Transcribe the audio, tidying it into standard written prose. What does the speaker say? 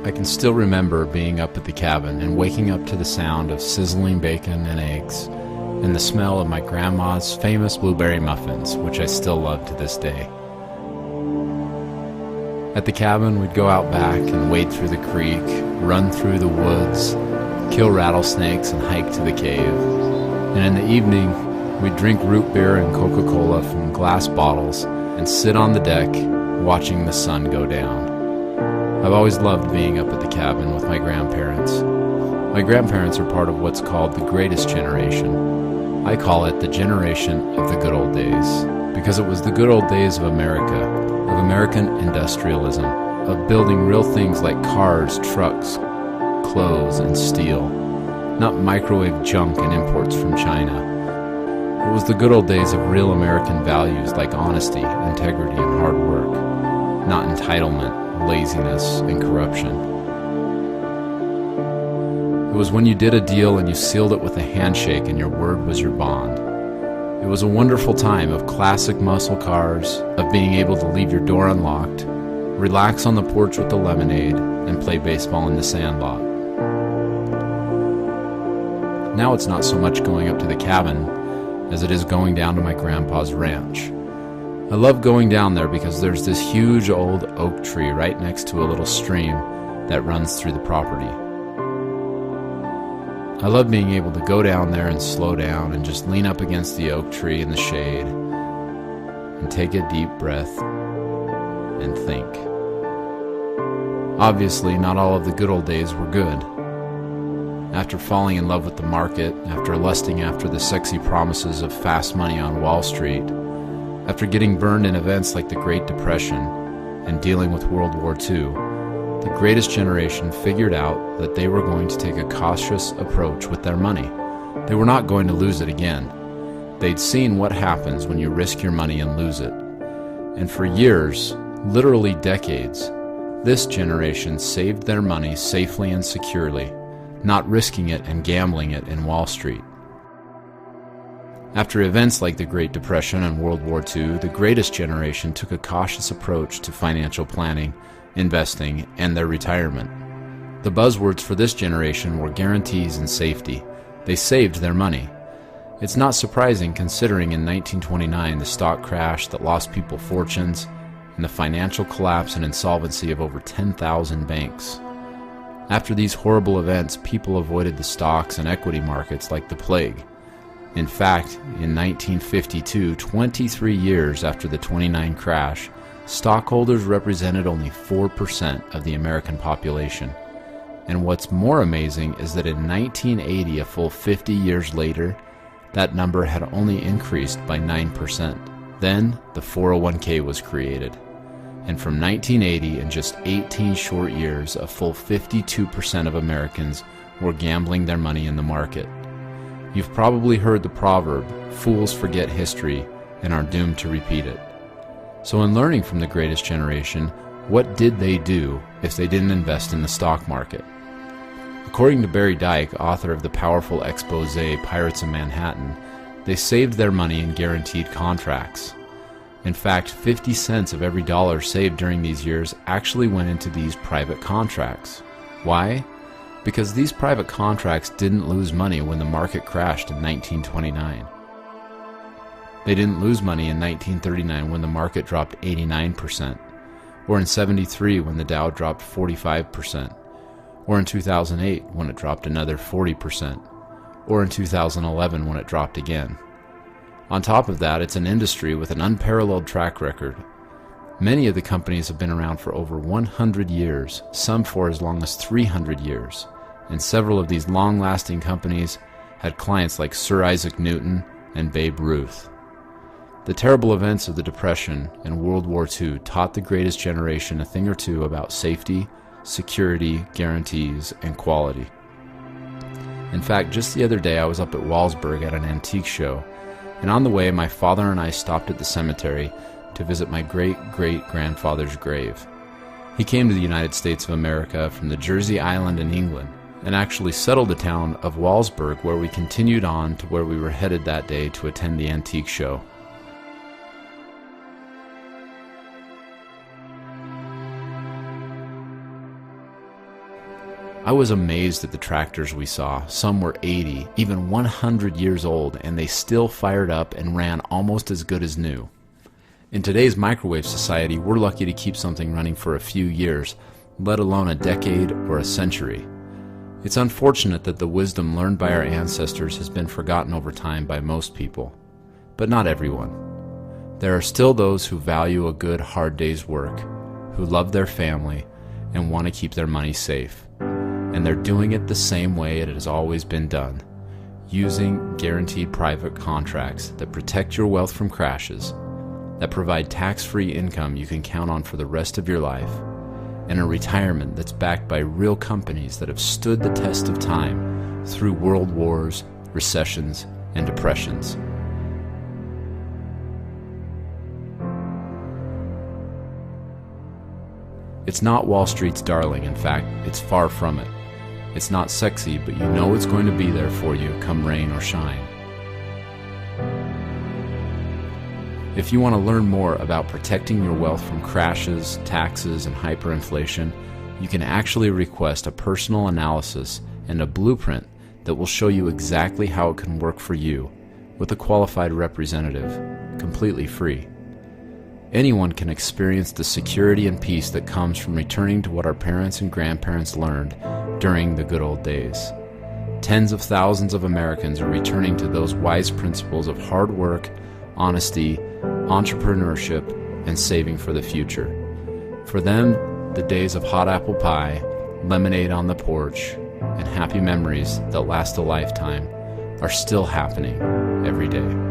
I can still remember being up at the cabin and waking up to the sound of sizzling bacon and eggs and the smell of my grandma's famous blueberry muffins, which I still love to this day. At the cabin, we'd go out back and wade through the creek, run through the woods, kill rattlesnakes, and hike to the cave. And in the evening, we'd drink root beer and Coca-Cola from glass bottles and sit on the deck watching the sun go down. I've always loved being up at the cabin with my grandparents. My grandparents are part of what's called the greatest generation. I call it the generation of the good old days, because it was the good old days of America, of American industrialism, of building real things like cars, trucks, clothes, and steel, not microwave junk and imports from China. It was the good old days of real American values like honesty, integrity, and hard work, not entitlement, laziness, and corruption. It was when you did a deal and you sealed it with a handshake and your word was your bond. It was a wonderful time of classic muscle cars, of being able to leave your door unlocked, relax on the porch with the lemonade, and play baseball in the sandlot. Now it's not so much going up to the cabin as it is going down to my grandpa's ranch. I love going down there because there's this huge old oak tree right next to a little stream that runs through the property. I love being able to go down there and slow down and just lean up against the oak tree in the shade and take a deep breath and think. Obviously, not all of the good old days were good. After falling in love with the market, after lusting after the sexy promises of fast money on Wall Street, after getting burned in events like the Great Depression and dealing with World War II, the greatest generation figured out that they were going to take a cautious approach with their money. They were not going to lose it again. They'd seen what happens when you risk your money and lose it. And for years, literally decades, this generation saved their money safely and securely, not risking it and gambling it in Wall Street. After events like the Great Depression and World War II, the greatest generation took a cautious approach to financial planning, investing, and their retirement. The buzzwords for this generation were guarantees and safety. They saved their money. It's not surprising considering in 1929 the stock crash that lost people fortunes and the financial collapse and insolvency of over 10,000 banks. After these horrible events, people avoided the stocks and equity markets like the plague. In fact, in 1952, 23 years after the 29 crash, stockholders represented only 4% of the American population. And what's more amazing is that in 1980, a full 50 years later, that number had only increased by 9%. Then, the 401k was created. And from 1980, in just 18 short years, a full 52% of Americans were gambling their money in the market. You've probably heard the proverb, fools forget history and are doomed to repeat it. So in learning from the greatest generation, what did they do if they didn't invest in the stock market? According to Barry Dyke, author of the powerful expose Pirates of Manhattan, they saved their money in guaranteed contracts. In fact, 50 cents of every dollar saved during these years actually went into these private contracts. Why? Because these private contracts didn't lose money when the market crashed in 1929. They didn't lose money in 1939 when the market dropped 89%, or in 73 when the Dow dropped 45%, or in 2008 when it dropped another 40%, or in 2011 when it dropped again. On top of that, it's an industry with an unparalleled track record. Many of the companies have been around for over 100 years, some for as long as 300 years, and several of these long-lasting companies had clients like Sir Isaac Newton and Babe Ruth. The terrible events of the Depression and World War II taught the greatest generation a thing or two about safety, security, guarantees, and quality. In fact, just the other day I was up at Walsburg at an antique show, and on the way my father and I stopped at the cemetery to visit my great-great-grandfather's grave. He came to the United States of America from the Jersey Island in England, and actually settled the town of Walsburg, where we continued on to where we were headed that day to attend the antique show. I was amazed at the tractors we saw. Some were 80, even 100 years old, and they still fired up and ran almost as good as new. In today's microwave society, we're lucky to keep something running for a few years, let alone a decade or a century. It's unfortunate that the wisdom learned by our ancestors has been forgotten over time by most people, but not everyone. There are still those who value a good, hard day's work, who love their family, and want to keep their money safe. And they're doing it the same way it has always been done, using guaranteed private contracts that protect your wealth from crashes, that provide tax-free income you can count on for the rest of your life, and a retirement that's backed by real companies that have stood the test of time through world wars, recessions, and depressions. It's not Wall Street's darling. In fact, it's far from it. It's not sexy, but you know it's going to be there for you come rain or shine. If you want to learn more about protecting your wealth from crashes, taxes, and hyperinflation, you can actually request a personal analysis and a blueprint that will show you exactly how it can work for you with a qualified representative, completely free. Anyone can experience the security and peace that comes from returning to what our parents and grandparents learned during the good old days. Tens of thousands of Americans are returning to those wise principles of hard work, honesty, entrepreneurship, and saving for the future. For them, the days of hot apple pie, lemonade on the porch, and happy memories that last a lifetime are still happening every day.